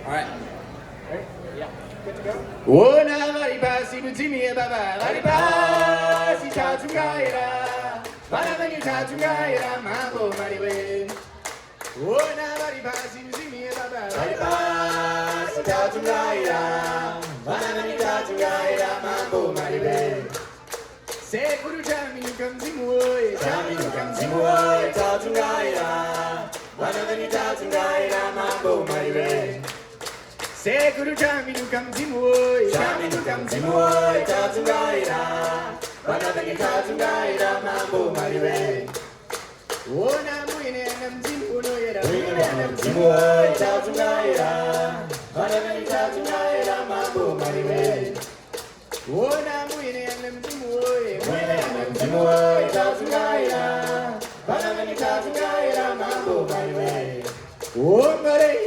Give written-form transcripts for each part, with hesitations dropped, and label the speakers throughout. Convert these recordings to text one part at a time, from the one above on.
Speaker 1: right.
Speaker 2: Ready? Yeah. Good to go?
Speaker 1: Ona varipasi mutimi baba varipasi Tadzungaira vana venyu Tadzungaira mambo mariwe. Ona varipasi mutimi baba varipasi Tadzungaira vana venyu Tadzungaira mambo mariwe. Sekuru chaminuka mzimu oye chaminuka mzimu oye Tadzungaira vana venyu Tadzungaira mambo mariwe. Sekuru chaminuka mzimu oye Tadzungaira vana venyu Tadzungaira mambo mariwe. Ona muine na mzimu unoyera muine mzimu oye Tadzungaira vana venyu Tadzungaira mambo mariwe. Ona muine na mzimu oye Tadzungaira vana venyu Tadzungaira mambo mariwe. Ongare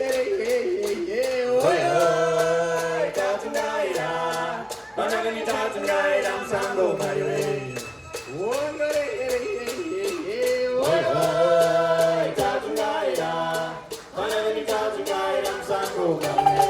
Speaker 1: Tadzungaira msango mariwe. Ongare Tadzungaira vana venyu Tadzungaira msango mariwe.